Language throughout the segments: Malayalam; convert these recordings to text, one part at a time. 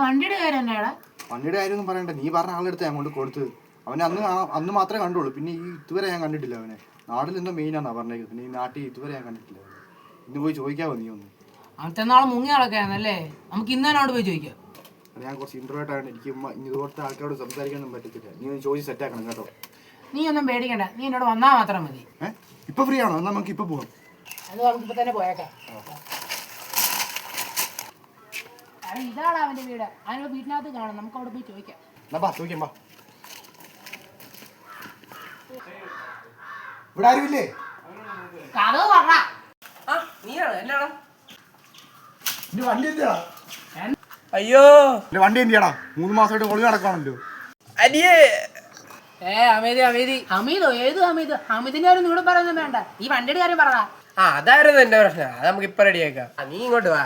വണ്ടിയുടെ കാര്യം എന്നാടാ? വണ്ടിയുടെ കാര്യമൊന്നും പറയണ്ട, നീ പറഞ്ഞ ആളെടുത്ത് ഞാൻ കൊണ്ട് കൊടുത്തത്. അവനെ അന്ന് മാത്രമേ കണ്ടുള്ളൂ, പിന്നെ ഈ ഇതുവരെ ഞാൻ കണ്ടിട്ടില്ല അവനെ. നാട്ടിൽ എന്തോ മെയിനാന്നാ പറഞ്ഞേക്കുന്നത്, പിന്നെ ഈ നാട്ടിൽ ഇതുവരെ ഞാൻ കണ്ടിട്ടില്ല. ഇന്ന് പോയി ചോദിക്കാവോ നീ ഒന്ന്? അന്നത്തെ നാളെ മുങ്ങിയ ആളൊക്കെയാണല്ലേ, നമുക്ക് ഇന്ന് തന്നെ അവിടെ പോയി ചോദിക്കാം. ഞാൻ കുറച്ച് ഇൻട്രോവേർട്ട് ആയതുകൊണ്ട് എനിക്ക് ഇതുപോലത്തെ ആൾക്കാരോട് സംസാരിക്കാനൊന്നും പറ്റത്തില്ല. നീ ഒന്ന് ചോദിച്ച് സെറ്റാക്കണം കേട്ടോ. നീ ഒന്നും പേടിക്കണ്ട, നീ എന്നോട് വന്നാൽ മാത്രം മതി. ഇപ്പൊ ഫ്രീ ആണോ? എന്നാൽ നമുക്ക് ഇപ്പൊ പോവാം. അത് നമുക്ക് ഇപ്പൊ തന്നെ പോയേക്കാം. ഇതാണ് അവന്റെ വീട്, അതിനുള്ള വീട്ടിനകത്ത് കാണും, നമുക്ക് അവിടെ പോയി ചോദിക്കാം. ചോദിക്കാം. ഇവിടെ ആരുമില്ലേ? കഥവ് പറ. വണ്ടി എന്തിയാ? അയ്യോ വണ്ടി എന്തിയാടാ? 3 മാസമായിട്ട് ഒളി നടക്കാണല്ലോ. അനിയേ ഹമീദോ? ഏത് ഹമീദ്? ഹമീദിന്റെ കാര്യം നിങ്ങളോട് പറയുന്നത് വേണ്ട, ഈ വണ്ടിയുടെ കാര്യം പറ. അതായിരുന്നു എന്റെ പ്രശ്നം, അത് നമുക്ക് ഇപ്പൊ റെഡിയാക്കാം. നീ ഇങ്ങോട്ട് വാ.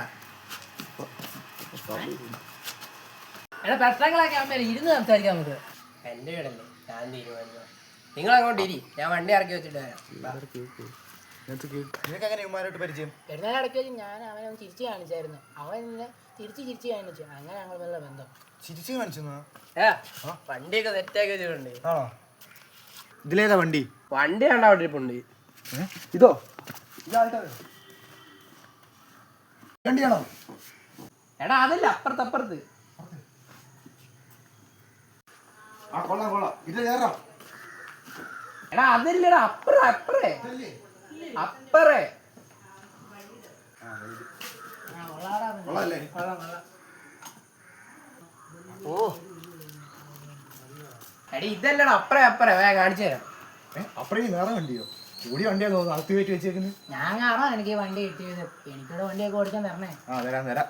പ്രശ്നങ്ങളൊക്കെ ആകുമ്പോ ഇരുന്ന് സംസാരിക്കാം നമുക്ക്. എന്റെ വീടല്ലേ, ഞാൻ തീരുമാനിക്കാം. നിങ്ങൾ അങ്ങോട്ട് ഇരി, ഞാൻ വണ്ടി ഇറക്കി വെച്ചിട്ട് വരാം. പരിചയം പെരുന്നാളിടയ്ക്ക് വെച്ച് ഞാൻ അവനെ ഒന്ന് ചിരിച്ചു കാണിച്ചായിരുന്നു, അവൻ എന്നെ തിരിച്ചു കാണിച്ചു, അങ്ങനെ ഞങ്ങൾ നല്ല ബന്ധം. ചിരിച്ചു കാണിച്ചു? വണ്ടിയൊക്കെ സെറ്റാക്കി വെച്ചിട്ടുണ്ട്. ഇതിലേതാ വണ്ടി? വണ്ടി കണ്ട അവിടെ ഇരിപ്പുണ്ട്. ഇതോ? വണ്ടിയാണോ? എടാ അതല്ല, അപ്പുറത്ത്. എടാ അതല്ലടാ, അപ്പറേ. എടി ഇതല്ലടാ, അപ്പറേ വേഗം കാണിച്ചു തരാം. അപ്പഴേ വേറെ വണ്ടിയോ? കൂടിയ വണ്ടിയാ തോന്നുന്നു അകത്ത് കയറ്റി വെച്ചേക്കുന്നത്. ഞാൻ കാണാം എനിക്ക് വണ്ടി കിട്ടിയത്, എനിക്കിവിടെ വണ്ടിയൊക്കെ ഓടിക്കാൻ തരണേ. തരാം.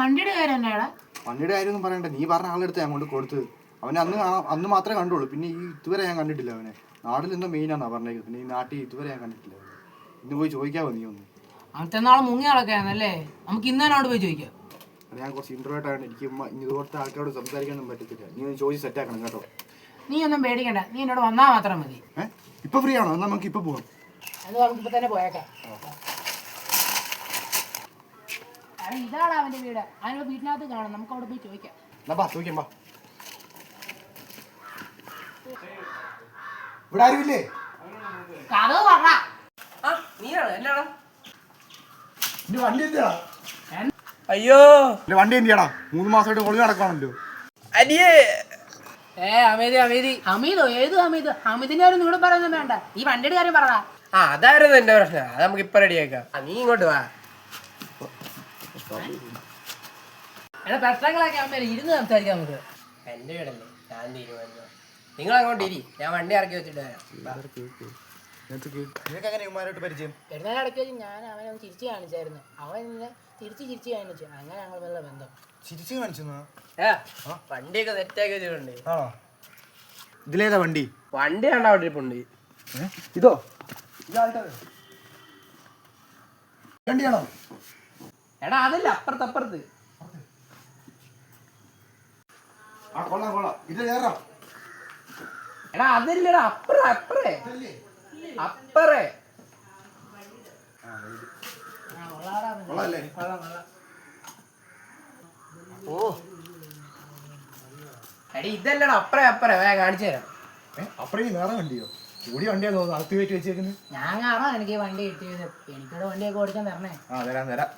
വണ്ടിയുടെ കാര്യം എന്നാടാ? വണ്ടിയുടെ കാര്യമൊന്നും പറയണ്ട, നീ പറഞ്ഞ ആളെടുത്ത് ഞാൻ കൊണ്ട് കൊടുത്തത്. അവനെ അന്ന് മാത്രമേ കണ്ടുള്ളൂ, പിന്നെ ഈ ഇതുവരെ ഞാൻ കണ്ടിട്ടില്ല അവനെ. നാട്ടിൽ എന്തോ മെയിനാന്നാ പറഞ്ഞേക്കുന്നത്, പിന്നെ ഈ നാട്ടിൽ ഇതുവരെ ഞാൻ കണ്ടിട്ടില്ല. ഇന്ന് പോയി ചോദിക്കാവോ നീ ഒന്ന്? അന്നത്തെ നാളെ മുങ്ങിയ ആളൊക്കെയാണല്ലേ, നമുക്ക് ഇന്ന് തന്നെ അവിടെ പോയി ചോദിക്കാം. ഞാൻ കുറച്ച് ഇൻട്രോവേർട്ട് ആയതുകൊണ്ട് എനിക്ക് ഇതുപോലത്തെ ആൾക്കാരോട് സംസാരിക്കാനൊന്നും പറ്റത്തില്ല. നീ ഒന്ന് ചോദിച്ച് സെറ്റാക്കണം കേട്ടോ. നീ ഒന്നും പേടിക്കണ്ട, നീ എന്നോട് വന്നാൽ മാത്രം മതി. ഇപ്പൊ ഫ്രീ ആണോ? എന്നാൽ നമുക്ക് ഇപ്പൊ പോവാം. അത് നമുക്ക് ഇപ്പൊ തന്നെ പോയേക്കാം. ഇതാണ് അവന്റെ വീട്, അതിനുള്ള വീട്ടിനകത്ത് കാണും, നമുക്ക് അവിടെ പോയി ചോദിക്കാം. ചോദിക്കാം. ഇവിടെ ആരുമില്ലേ? കഥവ് പറ. വണ്ടി എന്തിയാ? അയ്യോ വണ്ടി എന്തിയാടാ? 3 മാസമായിട്ട് ഒളി നടക്കാണല്ലോ. അനിയേ ഹമീദോ? ഏത് ഹമീദ്? ഹമീദിന്റെ കാര്യം നിങ്ങളോട് പറയുന്നത് വേണ്ട, ഈ വണ്ടിയുടെ കാര്യം പറ. അതായിരുന്നു എന്റെ പ്രശ്നം, അത് നമുക്ക് ഇപ്പൊ റെഡിയാക്കാം. നീ ഇങ്ങോട്ട് വാ. പ്രശ്നങ്ങളൊക്കെ ആകുമ്പോ ഇരുന്ന് സംസാരിക്കാം നമുക്ക്. എന്റെ വീടല്ലേ, ഞാൻ തീരുമാനിക്കാം. നിങ്ങൾ അങ്ങോട്ട് ഇരി, ഞാൻ വണ്ടി ഇറക്കി വെച്ചിട്ട് വരാം. പരിചയം പെരുന്നാളിടയ്ക്ക് വെച്ച് ഞാൻ അവനെ ഒന്ന് ചിരിച്ചു കാണിച്ചായിരുന്നു, അവൻ എന്നെ തിരിച്ചു കാണിച്ചു, അങ്ങനെ ഞങ്ങൾ നല്ല ബന്ധം. ചിരിച്ചു കാണിച്ചു? വണ്ടിയൊക്കെ സെറ്റാക്കി വെച്ചിട്ടുണ്ട്. ഇതിലേതാ വണ്ടി? വണ്ടി കണ്ട അവിടെ ഇരിപ്പുണ്ട്. ഇതോ? വണ്ടിയാണോ? എടാ അതല്ല, അപ്പുറത്ത്. എടാ അതല്ലടാ, അപ്പറേ. എടി ഇതല്ലടാ, അപ്പറേ വേഗം കാണിച്ചു തരാം. അപ്പഴേ വേറെ വണ്ടിയോ? കൂടിയ വണ്ടിയാ തോന്നുന്നു അകത്ത് കയറ്റി വെച്ചേക്കുന്നത്. ഞാൻ കാണാം എനിക്ക് വണ്ടി കിട്ടിയത്, എനിക്കിവിടെ വണ്ടിയൊക്കെ ഓടിക്കാൻ തരണേ. തരാം.